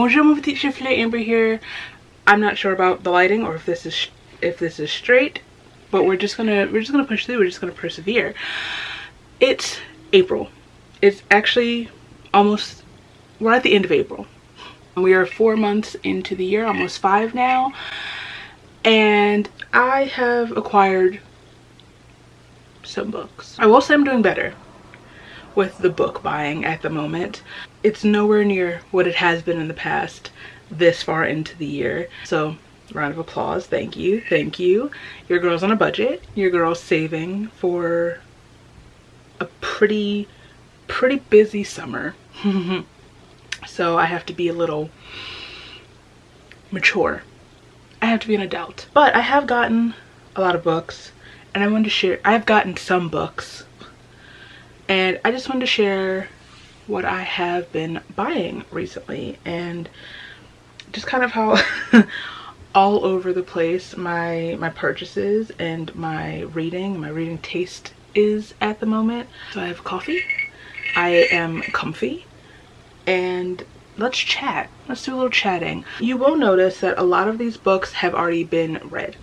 Bonjour mon petit chiflet, Amber here. I'm not sure about the lighting or if this is straight, but we're just gonna push through. We're just gonna persevere. It's April. It's actually almost, we're at the end of April. We are 4 months into the year, almost 5 now, and I have acquired some books. I will say I'm doing better with the book buying at the moment. It's nowhere near what it has been in the past this far into the year. So round of applause. Thank you. Thank you. Your girl's on a budget. Your girl's saving for a pretty busy summer. So I have to be a little mature. I have to be an adult. But I have gotten a lot of books and I wanted to share. I've gotten some books and I just wanted to share what I have been buying recently and just kind of how all over the place my purchases and my reading taste is at the moment. So I have coffee, I am comfy, and let's chat. Let's do a little chatting. You will notice that a lot of these books have already been read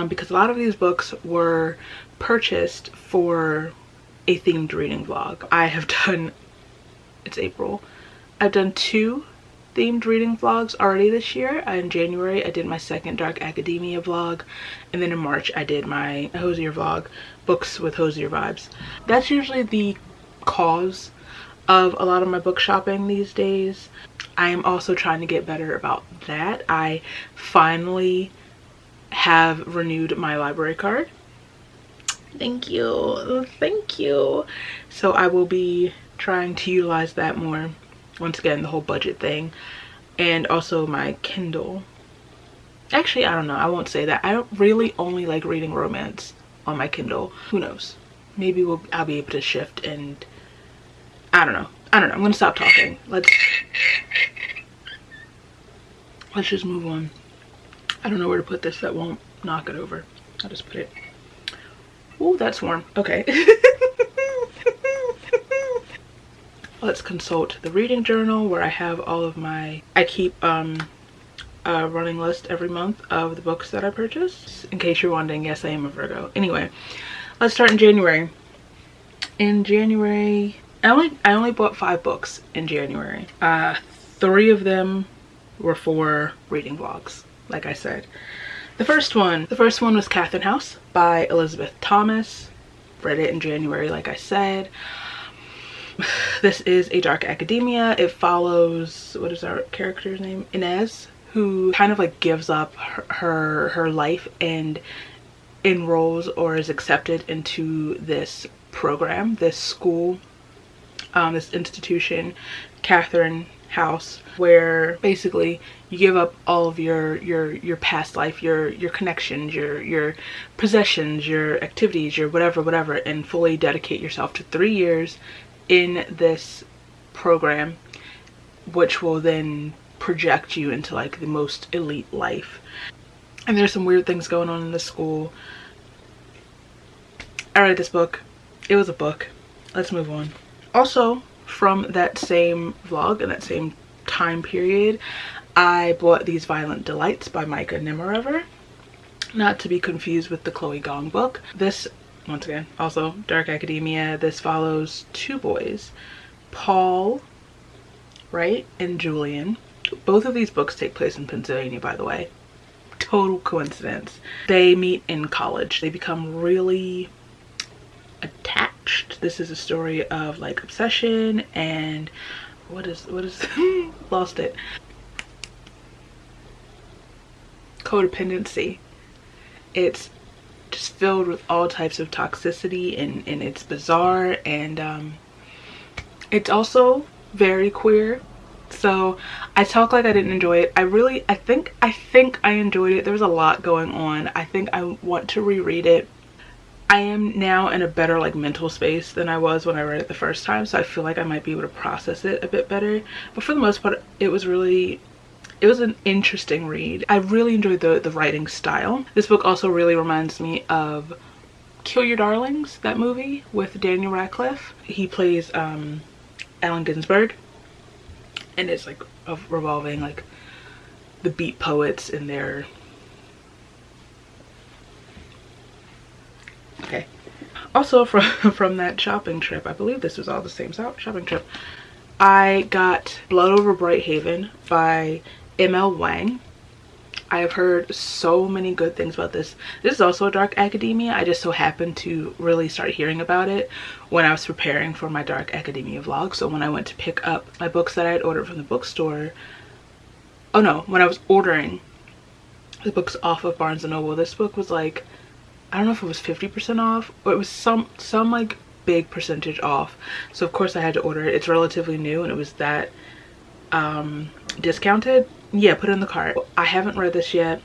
because a lot of these books were purchased for a themed reading vlog. I have done, it's April, I've done 2 themed reading vlogs already this year. In January I did my second Dark Academia vlog, and then in March I did my Hosier vlog, books with Hosier vibes. That's usually the cause of a lot of my book shopping these days. I am also trying to get better about that. I finally have renewed my library card. Thank you. Thank you. So I will be trying to utilize that more. Once again, the whole budget thing. And also my Kindle. Actually, I don't know. I won't say that. I don't really only like reading romance on my Kindle. Who knows? Maybe I'll be able to shift and I don't know. I'm gonna stop talking. Let's just move on. I don't know where to put this that won't knock it over. I'll just put it. Oh, that's warm. Okay. Let's consult the reading journal where I have all of my, I keep a running list every month of the books that I purchase. In case you're wondering, yes, I am a Virgo. Anyway, let's start in January. In January, I only bought 5 books in January. 3 of them were for reading vlogs, like I said. The first one was Catherine House by Elizabeth Thomas. Read it in January, like I said. This is a Dark Academia. It follows, what is our character's name? Inez, who kind of like gives up her life and enrolls or is accepted into this program, this school, this institution, Catherine House, where basically you give up all of your past life, your connections, your possessions, your activities, your whatever, and fully dedicate yourself to 3 years in this program, which will then project you into like the most elite life. And there's some weird things going on in the school. I read this book. It was a book. Let's move on. Also, from that same vlog and that same time period, I bought These Violent Delights by Micah Nemerever, not to be confused with the Chloe Gong book. This, once again, also Dark Academia. This follows 2 boys, Paul, right, and Julian. Both of these books take place in Pennsylvania, by the way. Total coincidence. They meet in college. They become really attached. This is a story of like obsession and what is lost it, codependency. It's just filled with all types of toxicity and it's bizarre, and it's also very queer. So I talk like I didn't enjoy it. I think I enjoyed it. There was a lot going on. I think I want to reread it. I am now in a better like mental space than I was when I read it the first time, so I feel like I might be able to process it a bit better. But for the most part, it was an interesting read. I really enjoyed the writing style. This book also really reminds me of Kill Your Darlings, that movie with Daniel Radcliffe. He plays Allen Ginsberg. and it's like of revolving like the beat poets and their okay. Also from that shopping trip, I believe this was all the same shopping trip, I got Blood Over Brighthaven by M.L. Wang. I have heard so many good things about this. This is also a dark academia. I just so happened to really start hearing about it when I was preparing for my dark academia vlog. So when I went to pick up my books that I had ordered from the bookstore, oh no, when I was ordering the books off of Barnes & Noble, this book was like, I don't know if it was 50% off, or it was some like big percentage off. So of course I had to order it. It's relatively new and it was that discounted. Yeah, put it in the cart. I haven't read this yet.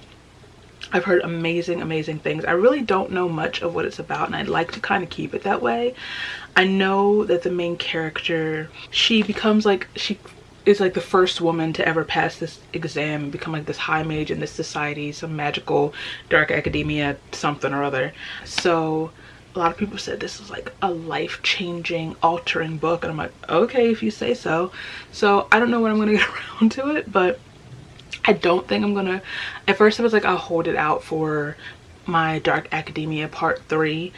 I've heard amazing things. I really don't know much of what it's about, and I'd like to kind of keep it that way. I know that the main character, she becomes like, she is like the first woman to ever pass this exam and become like this high mage in this society, some magical dark academia something or other. So a lot of people said this was like a life-changing, altering book, and I'm like, okay, if you say so. So I don't know when I'm gonna get around to it, but I don't think I'm gonna. At first I was like, I'll hold it out for my dark academia part 3.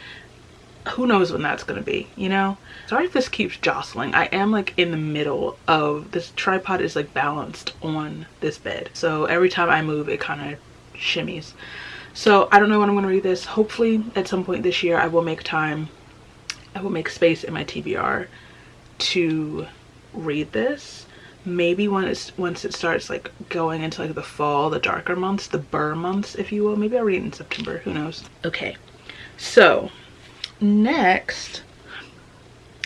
Who knows when that's gonna be, you know? Sorry if this keeps jostling. I am like in the middle of this. Tripod is like balanced on this bed, so every time I move it kind of shimmies. So I don't know when I'm gonna read this. Hopefully at some point this year I will make time, I will make space in my TBR to read this. Maybe once it starts like going into like the fall, the darker months, the burr months, if you will. Maybe I'll read it in September, who knows. Okay, so next,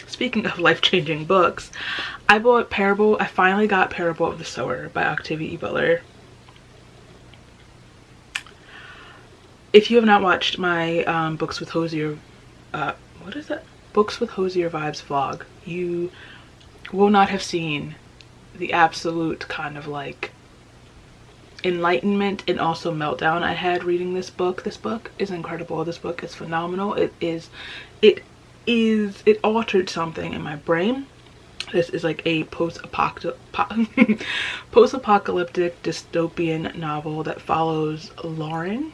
speaking of life-changing books, I finally got Parable of the Sower by Octavia E. Butler. If you have not watched my Books with Hosier, what is that? Books with Hosier Vibes vlog, you will not have seen the absolute kind of like enlightenment and also meltdown I had reading this book. This book is incredible. This book is phenomenal. It altered something in my brain. This is like a post-apocalyptic dystopian novel that follows Lauren,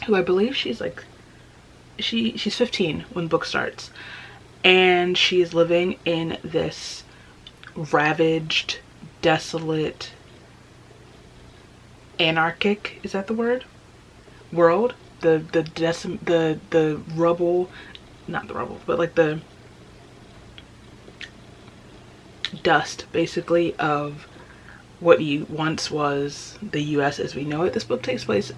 who I believe she's like, she's 15 when the book starts, and she is living in this ravaged, desolate, anarchic, is that the word? World. The rubble, not the rubble, but like the dust basically of what once was the US as we know it. This book takes place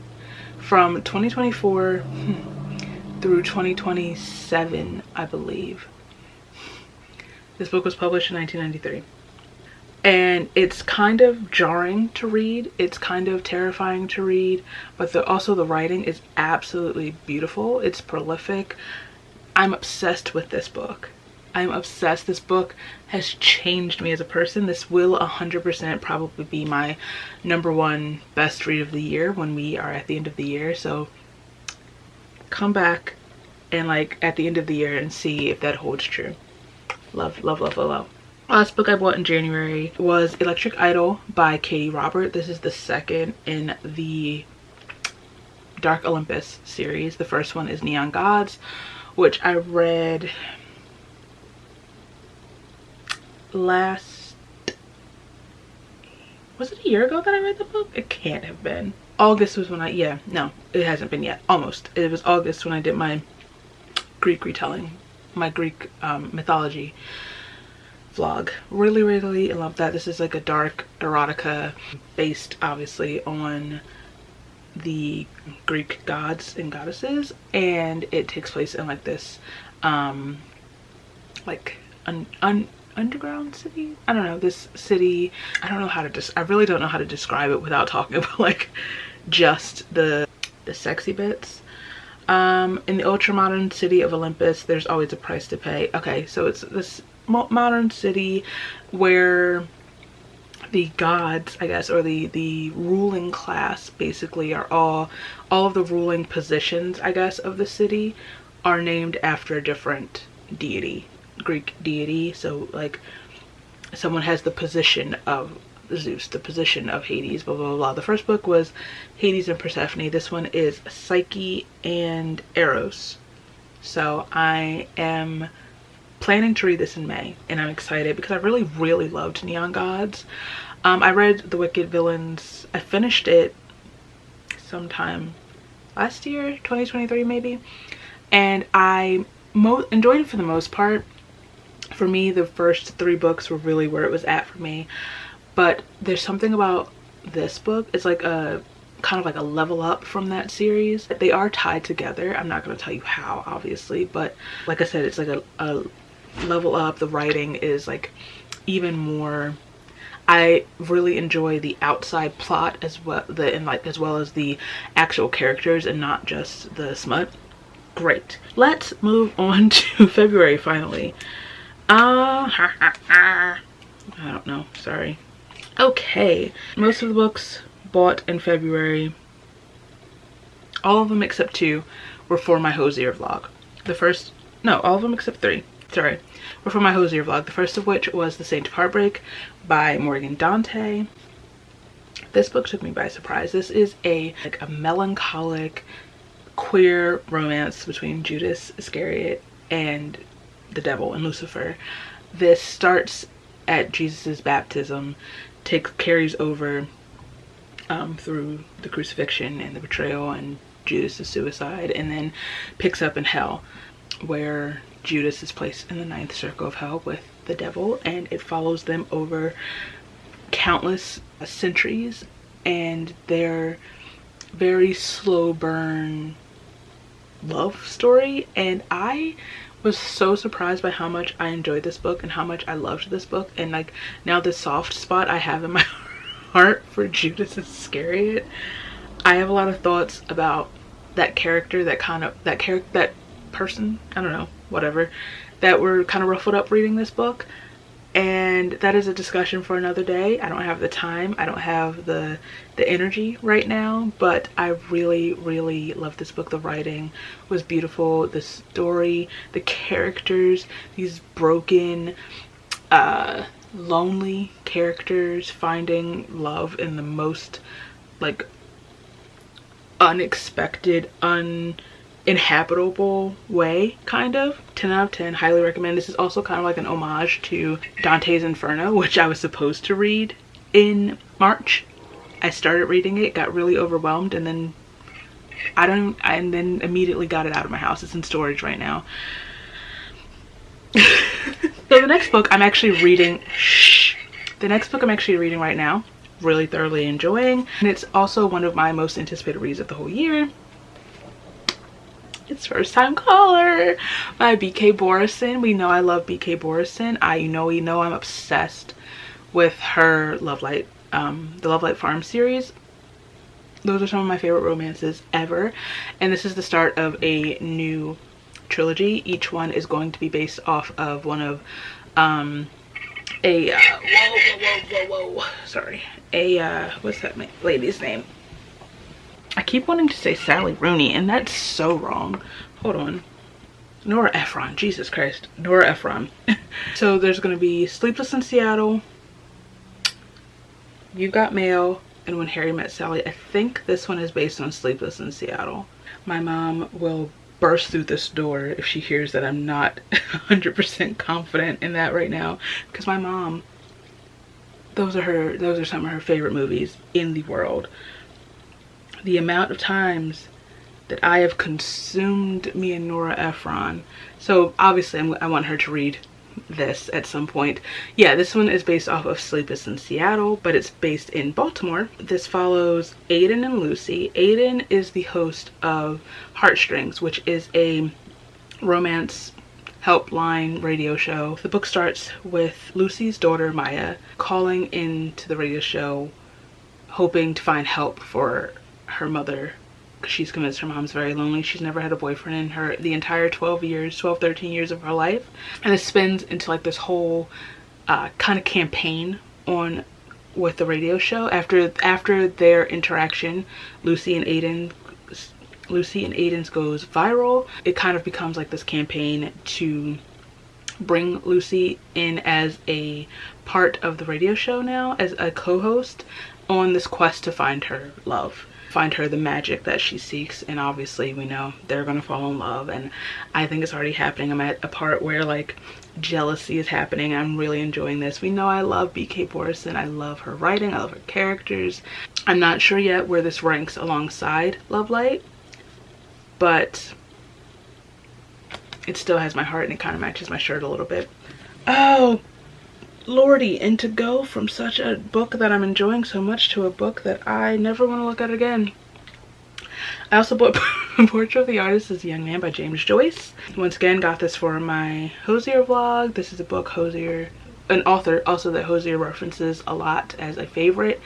from 2024 through 2027, I believe. This book was published in 1993. And it's kind of jarring to read. It's kind of terrifying to read, but also the writing is absolutely beautiful. It's prolific. I'm obsessed with this book. I'm obsessed. This book has changed me as a person. This will 100% probably be my #1 best read of the year when we are at the end of the year. So come back and like at the end of the year and see if that holds true. Love, love, love, love, love. Last book I bought in January was Electric Idol by Katie Robert. This is the second in the Dark Olympus series. The first one is Neon Gods, which I read was it a year ago that I read the book? It can't have been. August was when no, it hasn't been yet. Almost. It was August when I did my Greek retelling, my Greek mythology vlog. Really love that. This is like a dark erotica based obviously on the Greek gods and goddesses, and it takes place in like this like underground city. I don't know, this city, I don't know how to I really don't know how to describe it without talking about like just the sexy bits. In the ultra modern city of Olympus, there's always a price to pay. Okay, so it's this modern city where the gods, I guess, or the ruling class basically are all of the ruling positions, I guess, of the city are named after a different deity, Greek deity. So like someone has the position of Zeus, the position of Hades, blah, blah, blah. The first book was Hades and Persephone. This one is Psyche and Eros. So I am planning to read this in May, and I'm excited because I really, really loved Neon Gods. I read The Wicked Villains. I finished it sometime last year, 2023 maybe, and I enjoyed it for the most part. For me, the first 3 books were really where it was at for me, but there's something about this book. It's like a kind of like a level up from that series. They are tied together. I'm not going to tell you how, obviously, but like I said, it's like a level up. The writing is like even more. I really enjoy the outside plot as well, as well as the actual characters and not just the smut. Great. Let's move on to February finally. I don't know, sorry. Okay, most of the books bought in February, all of them except 2 were for my Hosier vlog. All of them except 3, sorry, were for my Hosier vlog. The first of which was The Saint of Heartbreak by Morgan Dante. This book took me by surprise. This is a melancholic queer romance between Judas Iscariot and the devil and Lucifer. This starts at Jesus's baptism, carries over through the crucifixion and the betrayal and Judas's suicide, and then picks up in hell, where Judas is placed in the 9th circle of hell with the devil, and it follows them over countless centuries and their very slow burn love story. And I was so surprised by how much I enjoyed this book and how much I loved this book, and like now the soft spot I have in my heart for Judas Iscariot. I have a lot of thoughts about that character, that person, I don't know, whatever, that were kind of ruffled up reading this book, and that is a discussion for another day. I don't have the time, I don't have the energy right now, but I really, really love this book. The writing was beautiful, the story, the characters, these broken, lonely characters finding love in the most like unexpected, uninhabitable way, kind of. 10 out of 10, highly recommend. This is also kind of like an homage to Dante's Inferno, which I was supposed to read in March. I started reading it, got really overwhelmed, and then and then immediately got it out of my house. It's in storage right now. So the next book I'm actually reading, right now, really thoroughly enjoying, and it's also one of my most anticipated reads of the whole year. It's First Time Caller by B.K. Borison. We know I love B.K. Borison. You know I'm obsessed with her the Lovelight Farm series. Those are some of my favorite romances ever, and this is the start of a new trilogy. Each one is going to be based off of one of what's that lady's name? I keep wanting to say Sally Rooney, and that's so wrong. Hold on. Nora Ephron. Jesus Christ. Nora Ephron. So there's going to be Sleepless in Seattle, You've Got Mail, and When Harry Met Sally. I think this one is based on Sleepless in Seattle. My mom will burst through this door if she hears that I'm not 100% confident in that right now, because my mom, those are some of her favorite movies in the world. The amount of times that I have consumed me and Nora Ephron. So obviously I want her to read this at some point. Yeah, this one is based off of Sleepless in Seattle, but it's based in Baltimore. This follows Aiden and Lucy. Aiden is the host of Heartstrings, which is a romance helpline radio show. The book starts with Lucy's daughter Maya calling into the radio show hoping to find help for her mother, because she's convinced her mom's very lonely. She's never had a boyfriend in the entire 13 years of her life. And it spins into like this whole kind of campaign with the radio show. After their interaction, Lucy and Aiden's goes viral. It kind of becomes like this campaign to bring Lucy in as a part of the radio show now, as a co-host on this quest to find her love, find her the magic that she seeks. And obviously we know they're gonna fall in love, and I think it's already happening. I'm at a part where like jealousy is happening. I'm really enjoying this. We know I love BK Borison. I love her writing, I love her characters. I'm not sure yet where this ranks alongside Love Light, but it still has my heart, and it kind of matches my shirt a little bit. Oh lordy, and to go from such a book that I'm enjoying so much to a book that I never want to look at again. I also bought Portrait of the Artist as a Young Man by James Joyce. Once again, got this for my Hosier vlog. This is a book Hosier, an author also that Hosier references a lot as a favorite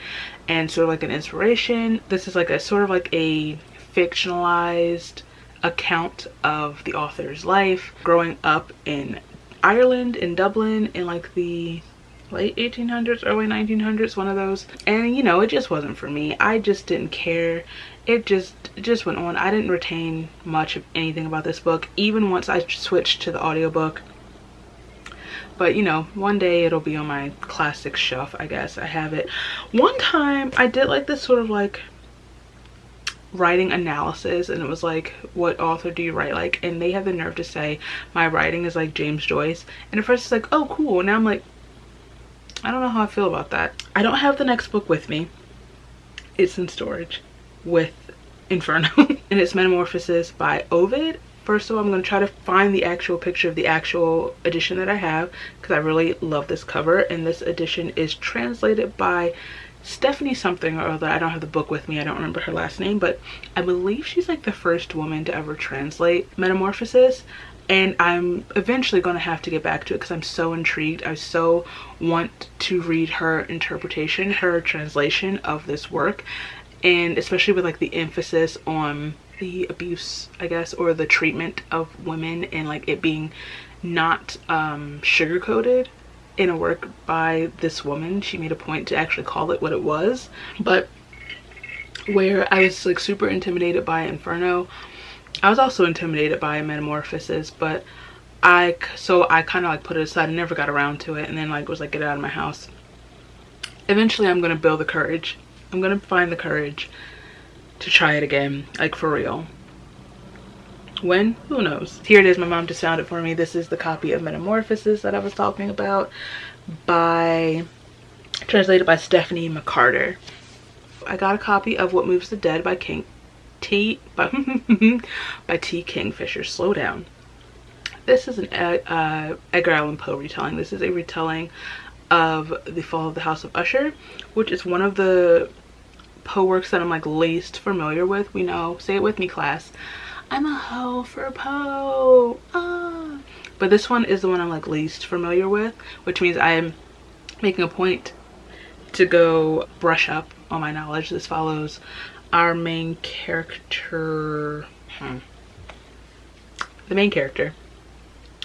and sort of like an inspiration. This is like a sort of like a fictionalized account of the author's life growing up in Ireland, in Dublin, in like the late 1800s, early 1900s, one of those. And you know, it just wasn't for me. I just didn't care. It just went on. I didn't retain much of anything about this book, even once I switched to the audiobook. But you know, one day it'll be on my classic shelf, I guess. I have it. One time I did like this sort of like writing analysis, and it was like, what author do you write like? And they have the nerve to say my writing is like James Joyce. And at first it's like, oh cool. Now I'm like, I don't know how I feel about that. I don't have the next book with me. It's in storage with Inferno. And it's Metamorphosis by Ovid. First of all, I'm going to try to find the actual picture of the actual edition that I have, because I really love this cover. And this edition is translated by Stephanie something or other. I don't have the book with me. I don't remember her last name, but I believe she's like the first woman to ever translate Metamorphosis. And I'm eventually going to have to get back to it because I'm so intrigued. I so want to read her interpretation, her translation of this work. And especially with like the emphasis on the abuse, I guess, or the treatment of women, and like it being not sugar-coated in a work by this woman. She made a point to actually call it what it was. But where I was like super intimidated by Inferno, I was also intimidated by Metamorphosis, but I kind of like put it aside and never got around to it, and then like was like, get it out of my house. Eventually I'm gonna build the courage. I'm gonna find the courage to try it again, like for real. When? Who knows? Here it is. My mom just found it for me. This is the copy of Metamorphosis that I was talking about, translated by Stephanie McCarter. I got a copy of What Moves the Dead by T. Kingfisher. Slow down. This is an Edgar Allan Poe retelling. This is a retelling of The Fall of the House of Usher, which is one of the Poe works that I'm like least familiar with. We know, say it with me class, I'm a hoe for Poe. But this one is the one I'm like least familiar with, which means I am making a point to go brush up on my knowledge. This follows our main character, the main character,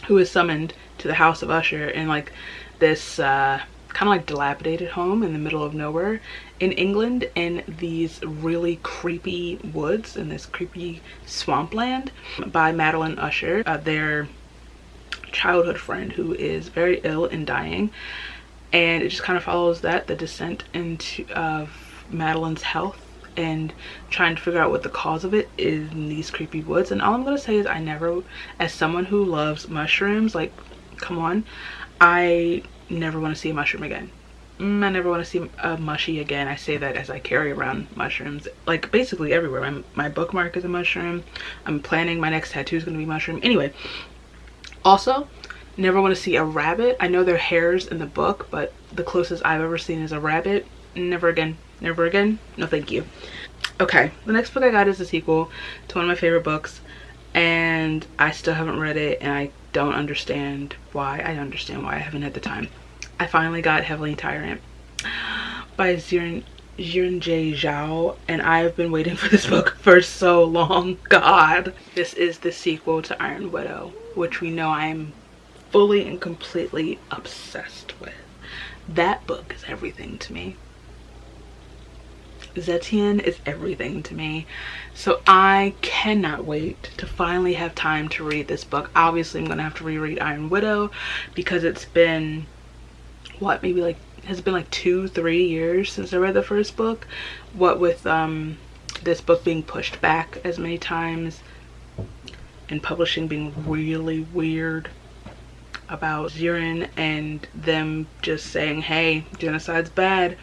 who is summoned to the House of Usher in like this kind of like dilapidated home in the middle of nowhere in England, in these really creepy woods, in this creepy swampland, by Madeline Usher, their childhood friend who is very ill and dying. And it just kind of follows that, the descent into of Madeline's health and trying to figure out what the cause of it is in these creepy woods. And all I'm gonna say is, I never, as someone who loves mushrooms, like come on, I never want to see a mushroom again. I never want to see a mushy again. I say that as I carry around mushrooms like basically everywhere. My bookmark is a mushroom. I'm planning my next tattoo is going to be mushroom. Anyway, also never want to see a rabbit. I know they're hares in the book, but the closest I've ever seen is a rabbit. Never again. Never again. No thank you. Okay, the next book I got is a sequel to one of my favorite books, and I still haven't read it, and I don't understand why. I understand why I haven't had the time. I finally got Heavenly Tyrant by Xiran J. Zhao, and I've been waiting for this book for so long. God. This is the sequel to Iron Widow, which we know I am fully and completely obsessed with. That book is everything to me. Zetian is everything to me. So I cannot wait to finally have time to read this book. Obviously, I'm gonna have to reread Iron Widow because it's been, what, maybe like, has been like 2-3 years since I read the first book. What with this book being pushed back as many times and publishing being really weird about Zirin and them just saying, hey, genocide's bad.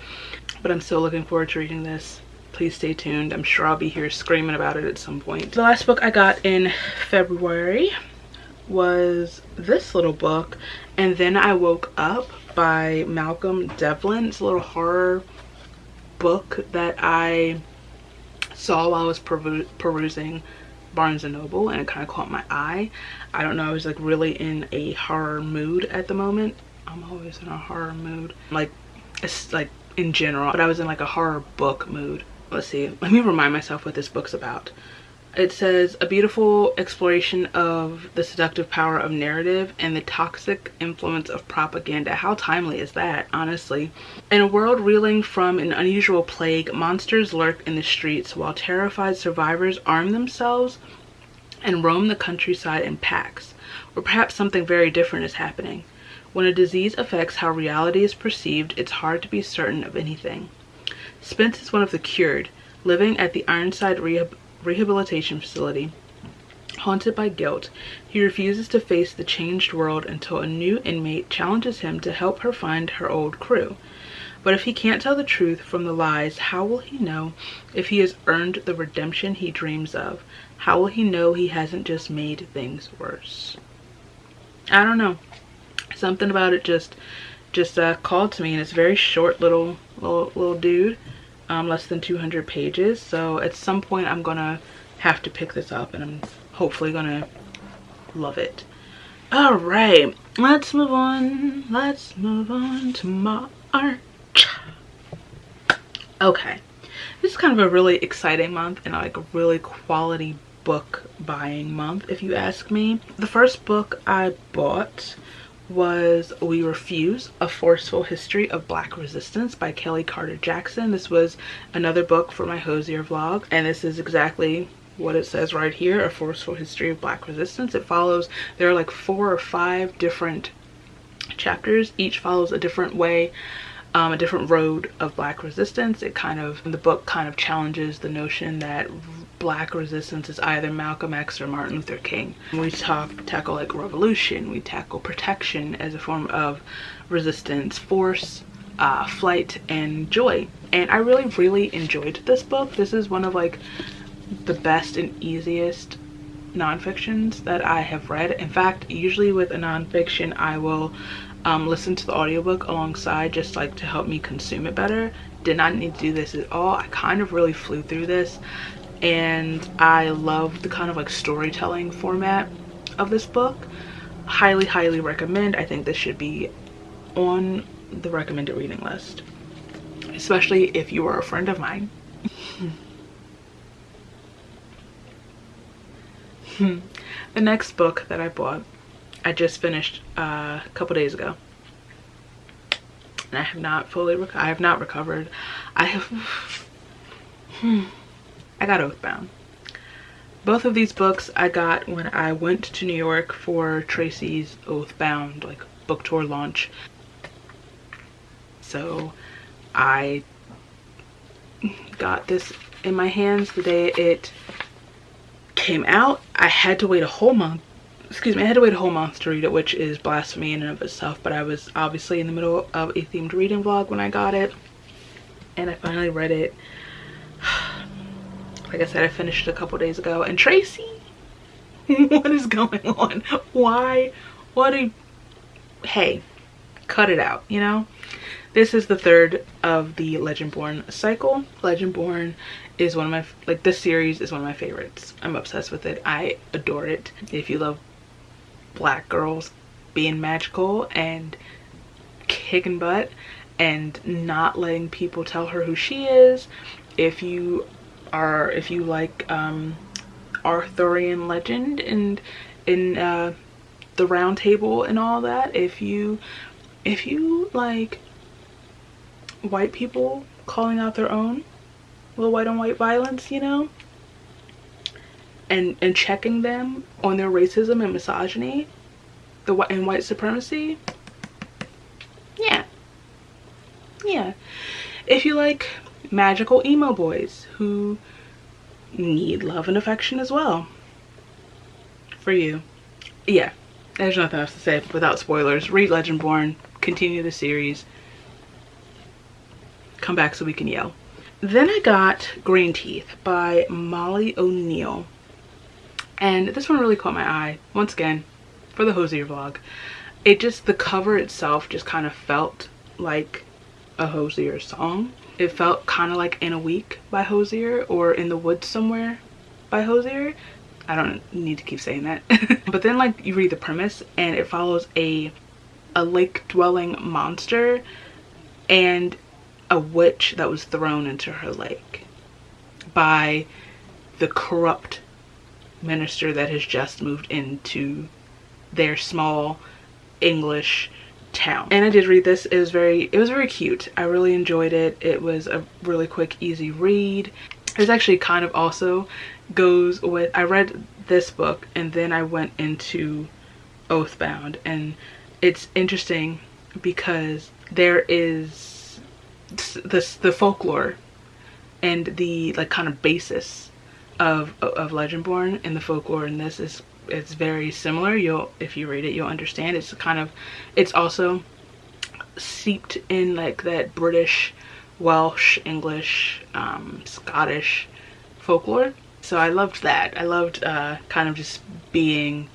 But I'm still looking forward to reading this. Please stay tuned. I'm sure I'll be here screaming about it at some point. The last book I got in February was this little book, And Then I Woke Up by Malcolm Devlin. It's a little horror book that I saw while I was perusing Barnes & Noble, and it kind of caught my eye. I don't know, I was like really in a horror mood at the moment. I'm always in a horror mood, like it's like in general, but I was in like a horror book mood. Let's see, let me remind myself what this book's about. It says, a beautiful exploration of the seductive power of narrative and the toxic influence of propaganda. How timely is that, honestly? In a world reeling from an unusual plague, monsters lurk in the streets while terrified survivors arm themselves and roam the countryside in packs. Or perhaps something very different is happening. When a disease affects how reality is perceived, it's hard to be certain of anything. Spence is one of the cured, living at the Ironside Rehabilitation Facility. Haunted by guilt, he refuses to face the changed world until a new inmate challenges him to help her find her old crew. But if he can't tell the truth from the lies, how will he know if he has earned the redemption he dreams of? How will he know he hasn't just made things worse? I don't know. Something about it just called to me, and it's a very short little dude, less than 200 pages. So at some point I'm gonna have to pick this up, and I'm hopefully gonna love it. All right, let's move on to March. Okay, this is kind of a really exciting month and like a really quality book buying month, if you ask me. The first book I bought was We Refuse, A Forceful History of Black Resistance by Kelly Carter Jackson. This was another book for my Hosier vlog, and this is exactly what it says right here, A Forceful History of Black Resistance. It follows, there are like 4 or 5 different chapters. Each follows a different way, a different road of Black resistance. The book kind of challenges the notion that Black resistance is either Malcolm X or Martin Luther King. We tackle like revolution, we tackle protection as a form of resistance, force, flight, and joy. And I really enjoyed this book. This is one of like the best and easiest nonfictions that I have read. In fact, usually with a nonfiction, I will listen to the audiobook alongside, just like to help me consume it better. Did not need to do this at all. I kind of really flew through this, and I love the kind of like storytelling format of this book. Highly recommend. I think this should be on the recommended reading list, especially if you are a friend of mine. The next book that I bought, I just finished a couple days ago, and I have not recovered. I got Oathbound. Both of these books I got when I went to New York for Tracy's Oathbound like book tour launch. So I got this in my hands the day it came out. I had to wait a whole month. Excuse me, I had to wait a whole month to read it, which is blasphemy in and of itself, but I was obviously in the middle of a themed reading vlog when I got it, and I finally read it. Like I said, I finished it a couple days ago. And Tracy, what is going on? Why? Hey, cut it out, you know? This is the third of the Legendborn cycle. Legendborn is one of my, like, this series is one of my favorites. I'm obsessed with it. I adore it. If you love Black girls being magical and kicking butt and not letting people tell her who she is, if you like Arthurian legend and in the Round Table and all that, if you like white people calling out their own, little white on white violence, you know, and checking them on their racism and misogyny, and white supremacy. Yeah. If you like magical emo boys who need love and affection as well, for you. Yeah, there's nothing else to say without spoilers. Read Legendborn, continue the series, come back so we can yell. Then I got Green Teeth by Molly O'Neill, and this one really caught my eye once again for the Hosier vlog. The cover itself just kind of felt like a Hosier song. It felt kind of like In a Week by Hosier, or In the Woods Somewhere by Hosier. I don't need to keep saying that. But then like you read the premise and it follows a lake dwelling monster and a witch that was thrown into her lake by the corrupt minister that has just moved into their small English town. And I did read this. It was very cute. I really enjoyed it. It was a really quick, easy read. It actually kind of also goes with, I read this book and then I went into Oathbound, and it's interesting because there is the folklore and the like kind of basis of Legendborn, and the folklore in this it's very similar. If you read it, you'll understand. It's also seeped in like that British, Welsh, English, Scottish folklore. So I loved that. I loved kind of just being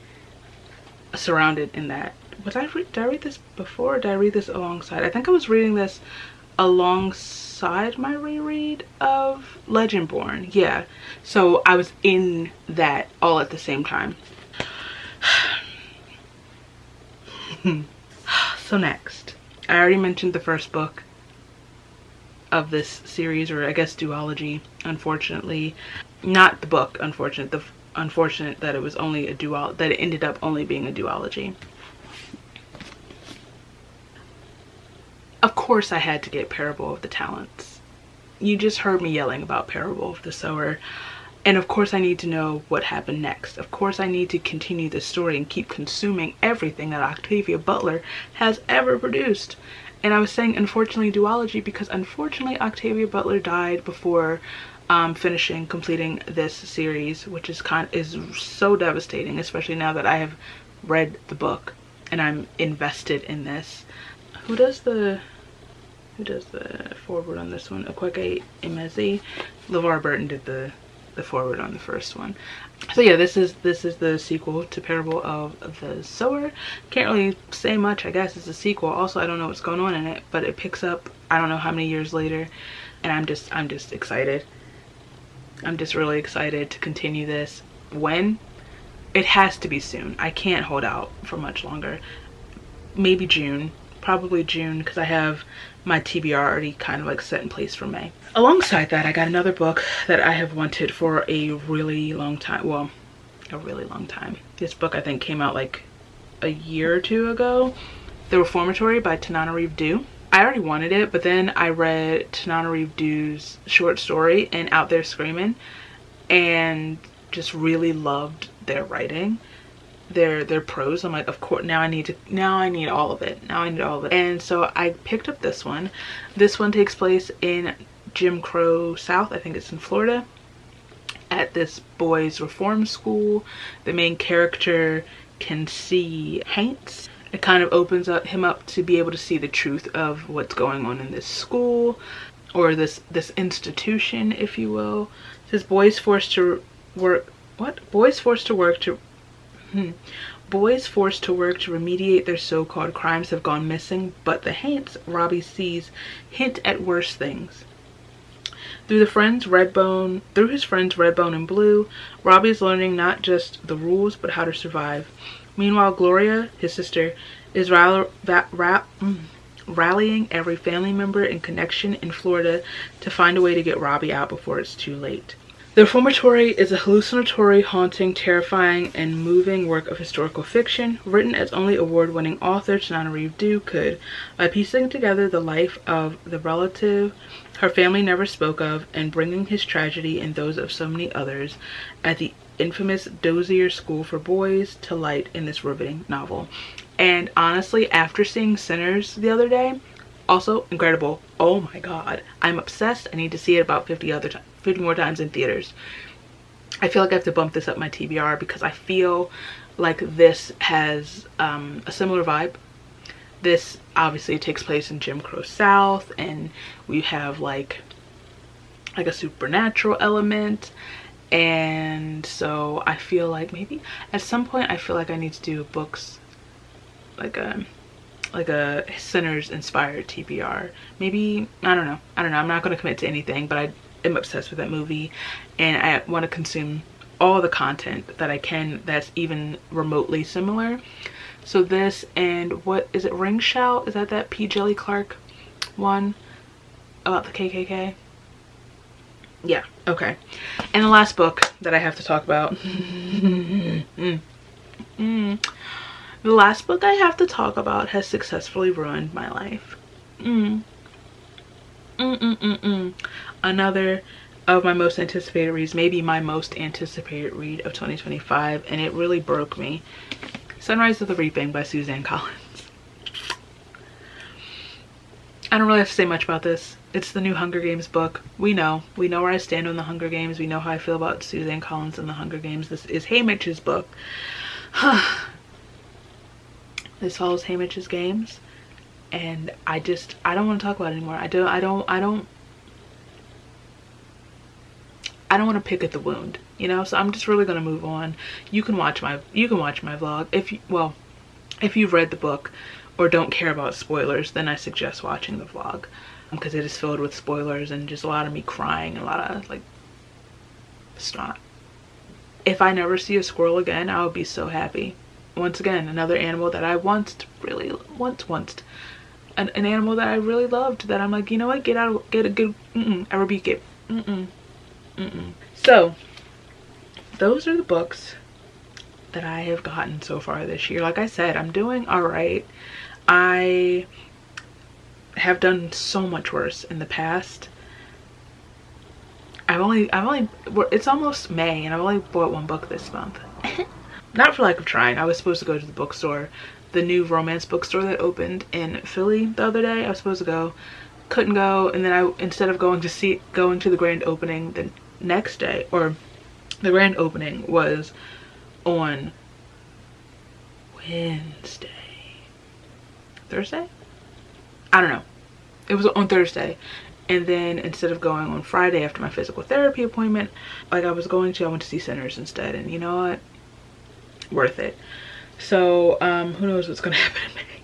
surrounded in that. Did I read this before, or did I read this alongside? I think I was reading this alongside my reread of Legendborn. Yeah, so I was in that all at the same time. So next, I already mentioned the first book of this series, or I guess duology. Unfortunately, not the book unfortunate, the unfortunate that it was only a that it ended up only being a duology. Of course I had to get Parable of the Talents. You just heard me yelling about Parable of the Sower, and of course I need to know what happened next. Of course I need to continue the story and keep consuming everything that Octavia Butler has ever produced. And I was saying unfortunately duology because unfortunately Octavia Butler died before completing this series, which is so devastating, especially now that I have read the book and I'm invested in this. Who does the foreword on this one? Okweke Emezi. LeVar Burton did the foreword on the first one. So yeah, this is the sequel to Parable of the Sower. Can't really say much. I guess it's a sequel. Also, I don't know what's going on in it, but it picks up I don't know how many years later, and I'm just excited. I'm just really excited to continue this. When? It has to be soon. I can't hold out for much longer. Maybe June. Probably June, because I have my TBR already kind of like set in place for May. Alongside that, I got another book that I have wanted for a really long time. Well, a really long time. This book I think came out like a year or two ago. The Reformatory by Tananarive Due. I already wanted it, but then I read Tananarive Due's short story and Out There Screaming, and just really loved their writing, their prose. I'm like, of course, now I need all of it. And so I picked up this one. This one takes place in Jim Crow South. I think it's in Florida, at this boys' reform school. The main character can see Haints. It kind of opens him up to be able to see the truth of what's going on in this school, or this institution, if you will. It says boys forced to work. What? Boys forced to work to remediate their so-called crimes have gone missing, but the Haints Robbie sees hint at worse things. Through his friends Redbone and Blue, Robbie is learning not just the rules but how to survive. Meanwhile, Gloria, his sister, is rallying every family member and connection in Florida to find a way to get Robbie out before it's too late. The Reformatory is a hallucinatory, haunting, terrifying, and moving work of historical fiction, written as only award-winning author Tananarive Due could. By piecing together the life of the relative her family never spoke of, and bringing his tragedy and those of so many others at the infamous Dozier School for Boys to light in this riveting novel. And honestly, after seeing Sinners the other day, also incredible. Oh my god, I'm obsessed. I need to see it about 50 more times in theaters. I feel like I have to bump this up my TBR because I feel like this has a similar vibe. This obviously takes place in Jim Crow South, and we have like a supernatural element, and so I feel like maybe at some point I feel like I need to do books like a Sinners inspired TBR. Maybe, I don't know, I'm not going to commit to anything, but I am obsessed with that movie, and I want to consume all the content that I can that's even remotely similar. So this, and what is it, Ring Shout? Is that P. Jelly Clark one about the KKK? Yeah, okay. And the last book that I have to talk about the last book I have to talk about has successfully ruined my life. Another of my most anticipated reads, maybe my most anticipated read of 2025, and it really broke me. Sunrise of the Reaping by Suzanne Collins. I don't really have to say much about this. It's the new Hunger Games book. We know where I stand on the Hunger Games. We know how I feel about Suzanne Collins and the Hunger Games. This is Haymitch's book. This follows Haymitch's games, and I don't want to talk about it anymore. I don't want to pick at the wound, you know. So I'm just really gonna move on. You can watch my vlog if you've read the book or don't care about spoilers. Then I suggest watching the vlog because it is filled with spoilers and just a lot of me crying and a lot of like snot. If I never see a squirrel again, I would be so happy. Once again, another animal that I an animal that I really loved, that I'm like, you know what, get a good, I rebuke it. So those are the books that I have gotten so far this year. Like I said, I'm doing all right. I have done so much worse in the past. It's almost May and I've only bought one book this month. Not for lack of trying. I was supposed to go to the bookstore, the new romance bookstore that opened in Philly the other day. I was supposed to go, couldn't go, and then instead of going to the grand opening the next day, or the grand opening was on Thursday? I don't know. It was on Thursday. And then instead of going on Friday after my physical therapy appointment, like I went to see Sinners instead. And you know what? Worth it. So who knows what's gonna happen in May.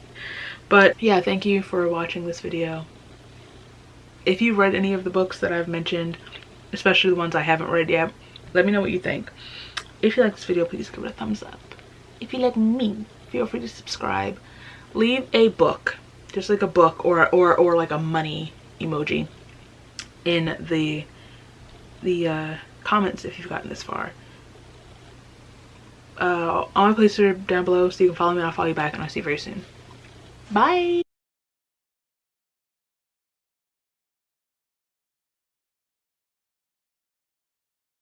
But yeah, thank you for watching this video. If you've read any of the books that I've mentioned, especially the ones I haven't read yet, let me know what you think. If you like this video, please give it a thumbs up. If you like me, feel free to subscribe. Leave a book, just like a book or like a money emoji in the comments if you've gotten this far. All my places are down below, so you can follow me and I'll follow you back, and I'll see you very soon. Bye.